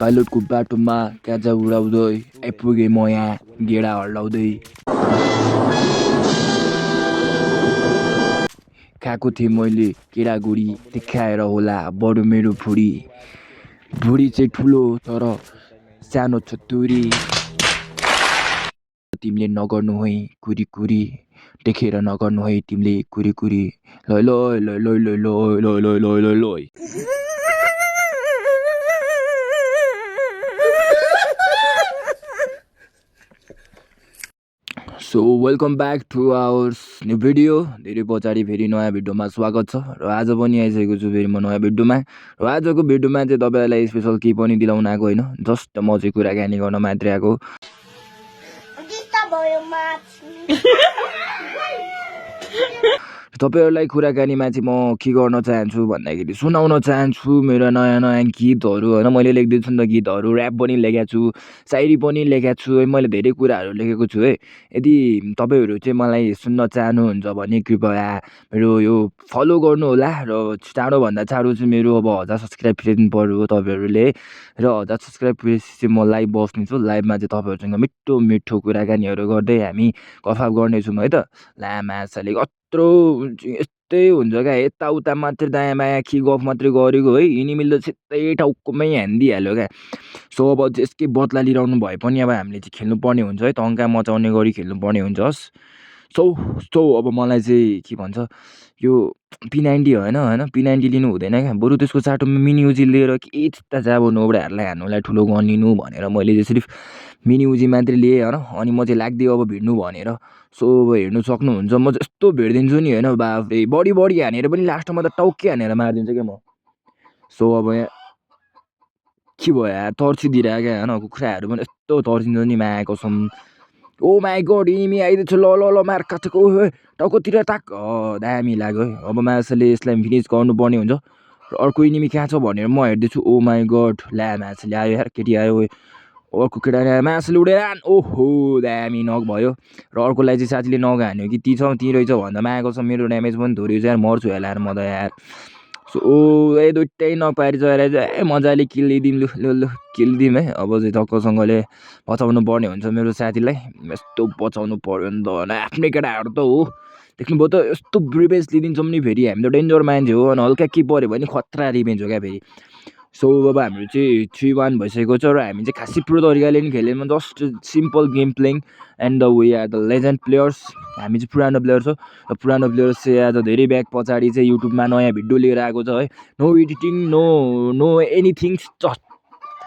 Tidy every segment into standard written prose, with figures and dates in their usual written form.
पाइलटको बाटोमा गाजा उडाउँदै आइपुगेँ म यहाँ गेडा हल्लाउँदै। खाएको थिएँ मैले केरागुडी देखाएर होला बरु मेरो भुँडी चाहिँ ठुलो तर सानो छ तुरी। तिमीले नगर्नु है कुरी देखेर नगर्नु है तिमीले कुरी लै लै लै लै लै लै लै लै लै लै। So welcome back to our new video. धेरै पछाडि फेरि नयाँ भिडियोमा स्वागत छ र आज पनि आइसकेको छु फेरि म नयाँ भिडियोमा। र आजको भिडियोमा चाहिँ तपाईँहरूलाई स्पेसल केही पनि दिलाउन आएको होइन, जस्ट म चाहिँ कुराकानी गर्न मात्रै आएको। तपाईँहरूलाई कुराकानीमा चाहिँ म के गर्न चाहन्छु भन्दाखेरि सुनाउन चाहन्छु मेरो नयाँ नयाँ गीतहरू होइन। मैले लेख्दैछु नि त गीतहरू, ऱ्याप पनि लेखेको छु, सायरी पनि लेखेको छु है। मैले धेरै कुराहरू लेखेको छु है। यदि तपाईँहरू चाहिँ मलाई सुन्न चाहनुहुन्छ भने कृपया मेरो यो फलो गर्नु होला। र चाँडोभन्दा चाँडो चाहिँ मेरो अब 1000 सब्सक्राइब पुर्याइदिनु पर्यो तपाईँहरूले। र 1000 सब्सक्राइब पुगेपछि चाहिँ म लाइभ बस्नेछु। लाइभमा चाहिँ तपाईँहरूसँग मिठो मिठो कुराकानीहरू गर्दै हामी गफाफ गर्नेछौँ है त। लामासाले कत्रो यस्तै हुन्छ क्या, यताउता मात्रै दायाँ बायाँ के गफ मात्रै गरेको है, यिनी मिल्दा सिधै टाउकोमै हानिदिइहाल्यो क्या। सो अब यसकै बदला लिइरहनु भए पनि अब हामीले चाहिँ खेल्नुपर्ने हुन्छ है, टङ्का मचाउने गरी खेल्नुपर्ने हुन्छ। सो अब मलाई चाहिँ के भन्छ यो P90 होइन P90 लिनु हुँदैन क्या, बरु त्यसको साटोमा मिनी उजी लिएर के चित्ता चाहिँ अब नोब्रेहरूलाई हान्नुलाई ठुलो गनिनु भनेर मैले चाहिँ सिर्फ मिनी उजी मात्रै लिएँ होइन। अनि म चाहिँ लाग्दियो अब भिड्नु भनेर। सो अब हेर्नु सक्नुहुन्छ म चाहिँ यस्तो भिडिदिन्छु नि होइन, बाफ्रे बडी हानेर पनि लास्टमा त टाउकै हानेर मारिदिन्छु क्या म। सो अब यहाँ के भयो यार, तर्सिदिरहेको क्या होइन, कुखुराहरू पनि यस्तो तर्सिन्छ नि माया कसम। ओ माई गड इनिमी आइदिएछ, ल मार काटेको टाउकोतिर टाक दामी लाग्यो है। अब माछाले यसलाई फिनिस गर्नुपर्ने हुन्छ। र अर्को इनिमी कहाँ छ भनेर म हेर्दैछु। ओ माई गड ला माछाले आयो यार, केटी आयो, अर्को केटा माछाले उडेर ओहो दामी नक भयो। र अर्कोलाई चाहिँ साथीले नक हान्यो कि ती रहेछ भन्दा माया कसम मेरो ड्यामेज पनि थोरै छ यार, मर्छु होला यार म त यार। सो दुइटै नपाएर चाहिँ मजाले किल दिदिउँ ल किल दिउँ है। अब चाहिँ टक्कसँगले बचाउनु पर्ने हुन्छ मेरो साथीलाई। यस्तो बचाउनु पर्यो नि त होइन, आफ्नै केटाहरू त हो, देख्नुभयो त यस्तो रिभेन्ज लिइदिन्छौँ नि फेरि। हामी त डेन्जर मान्छे हो अनि हल्का के पऱ्यो भने खतरा रिभेन्ज हो क्या फेरि। सो अब हाम्रो चाहिँ 3-1 भइसकेको छ र हामी चाहिँ खासै प्रो तरिकाले नि खेलेन, just simple game playing and we are the legend players. हामी चाहिँ पुरानो प्लेयर छ र पुरानो प्लेयर्स चाहिँ आज धेरै ब्याक पछाडि चाहिँ युट्युबमा नयाँ भिडियो लिएर आएको छ है। No editing no anything,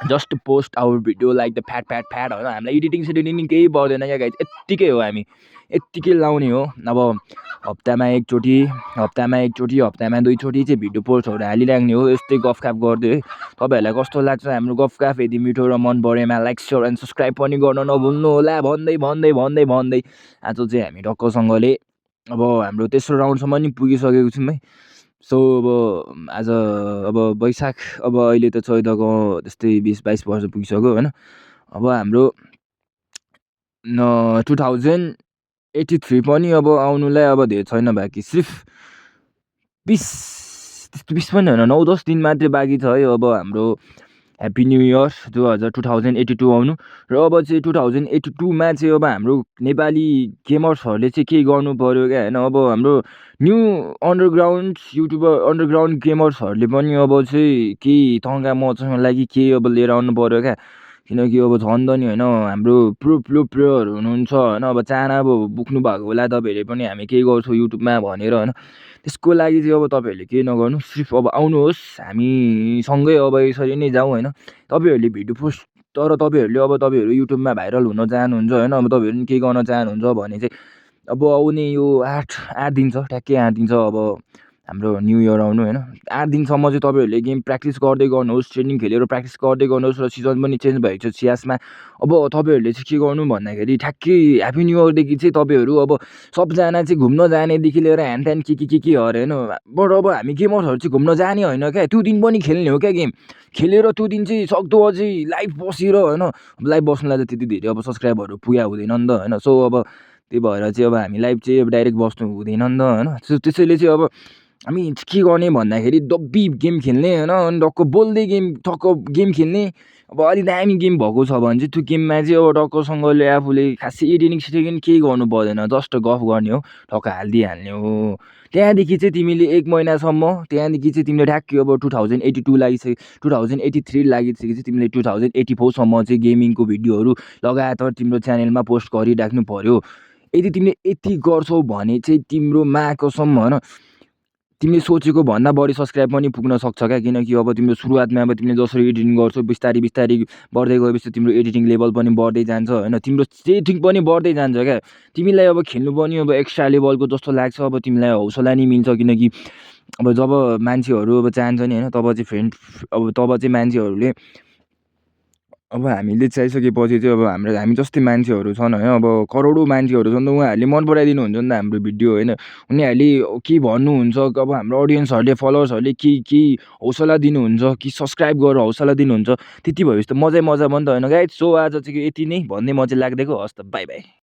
just post our video like the fat होइन। हामीलाई एडिटिङ सेडिटिङ केही पर्दैन क्या गाइज, यत्तिकै हो, हामी यत्तिकै लाउने हो। अब हप्तामा एकचोटि हप्तामा 2 चोटि चाहिँ भिडियो पोस्टहरू हालिराख्ने हो, यस्तै गफकाफ गर्दै है। तपाईँहरूलाई कस्तो लाग्छ हाम्रो गफकाफ? यदि मिठो र मन परेमा लाइक सेयर एन्ड सब्सक्राइब पनि गर्न नभुल्नु होला। भन्दै आज चाहिँ हामी टक्कसँगले अब हाम्रो तेस्रो राउन्डसम्म नि पुगिसकेको छौँ है। सो अब आज अब वैशाख, अब अहिले त चैतको त्यस्तै 20-22 वर्ष पुगिसक्यो होइन। अब हाम्रो 2083 पनि अब आउनुलाई अब धेरै छैन बाँकी, सिर्फ 20 पनि होइन 9-10 दिन मात्रै बाँकी छ है। अब हाम्रो ह्याप्पी न्यू इयर 2082 आउनु। र अब चाहिँ 2082मा चाहिँ अब हाम्रो नेपाली गेमर्सहरूले चाहिँ केही गर्नु पऱ्यो क्या होइन। अब हाम्रो न्यू अन्डरग्राउन्ड युट्युबर अन्डरग्राउन्ड गेमर्सहरूले पनि अब चाहिँ केही टङ्का मचाउनको लागि केही अब लिएर आउनु पऱ्यो क्या। किनकि अब झन् त नि होइन हाम्रो प्लेयर हुनुहुन्छ होइन, अब चाहना अब बोक्नु भएको होला तपाईँहरूले पनि हामी केही गर्छौँ युट्युबमा भनेर होइन। त्यसको लागि चाहिँ अब तपाईँहरूले केही नगर्नु, सिर्फ अब आउनुहोस् हामीसँगै अब यसरी नै जाउँ होइन। तपाईँहरूले भिडियो पोस्ट, तर तपाईँहरू युट्युबमा भाइरल हुन चाहनुहुन्छ होइन, अब तपाईँहरू पनि केही गर्न चाहनुहुन्छ भने चाहिँ अब आउने यो 8 दिन छ, ट्याक्कै 8 दिन छ अब हाम्रो न्यू इयर आउनु होइन। 8 दिनसम्म चाहिँ तपाईँहरूले गेम प्र्याक्टिस गर्दै गर्नुहोस्, ट्रेनिङ खेलेर प्र्याक्टिस गर्दै गर्नुहोस्। र सिजन पनि चेन्ज भएको छ सियासमा। अब तपाईँहरूले चाहिँ के गर्नु भन्दाखेरि ठ्याक्कै ह्याप्पी न्यू इयरदेखि चाहिँ तपाईँहरू अब सबजना चाहिँ घुम्न जानेदेखि लिएर ह्यान के अरे होइन। बट अब हामी गेमर्सहरू चाहिँ घुम्न जाने होइन क्या, त्यो दिन पनि खेल्ने हो क्या गेम खेलेर। त्यो दिन चाहिँ सक्दो अझै लाइभ बसेर होइन, लाइभ बस्नुलाई त त्यति धेरै अब सब्सक्राइबरहरू पुगा हुँदैन नि त होइन। सो अब त्यही भएर चाहिँ अब हामी लाइभ चाहिँ अब डाइरेक्ट बस्नु हुँदैन नि त होइन। त्यसैले चाहिँ अब हामी के गर्ने भन्दाखेरि डब्बी गेम खेल्ने होइन अनि टक्क बोल्दै टक्क गेम खेल्ने अब अलि दामी गेम भएको छ भने चाहिँ त्यो गेममा चाहिँ अब टक्कसँगले आफूले खासै एडिटिङ सेडिटिङ केही गर्नु पर्दैन जस्ट गफ गर्ने हो टक्क हालिदिइहाल्ने हो त्यहाँदेखि चाहिँ तिमीले 1 महिनासम्म त्यहाँदेखि चाहिँ तिमीले ठ्याक्कै अब 2082 लागिसके 2083 लागिसकेपछि तिमीले 2084 सम्म चाहिँ गेमिङको भिडियोहरू लगातार तिम्रो च्यानलमा पोस्ट गरिराख्नु पर्यो। यदि तिमीले यति गर्छौ भने चाहिँ तिम्रोमा कसम होइन तिमीले सोचेको भन्दा बढी सब्सक्राइब पनि पुग्न सक्छ क्या किनकि अब तिम्रो सुरुवातमा अब तिमीले जसरी एडिटिङ गर्छौ बिस्तारै बिस्तारै बढ्दै गएपछि तिम्रो एडिटिङ लेभल पनि बढ्दै जान्छ होइन तिम्रो सेटिङ पनि बढ्दै जान्छ क्या तिमीलाई अब खेल्नु पनि अब एक्स्ट्रा लेभलको जस्तो लाग्छ अब तिमीलाई हौसला नि मिल्छ किनकि अब जब मान्छेहरू अब चाहन्छ नि होइन तब चाहिँ मान्छेहरूले अब हामीले चाहिसकेपछि चाहिँ अब हामी जस्तै मान्छेहरू छन् होइन अब करोडौँ मान्छेहरू छन् त उहाँहरूले मन पराइदिनुहुन्छ नि त हाम्रो भिडियो होइन उनीहरूले के भन्नुहुन्छ अब हाम्रो अडियन्सहरूले फलोवर्सहरूले के हौसला दिनुहुन्छ कि सब्सक्राइब गरेर हौसला दिनुहुन्छ त्यति भएपछि त मजै मजा भयो नि त होइन गाइज सो आज चाहिँ यति नै भन्दै म चाहिँ लाग्दिएको हस् त बाई बाई।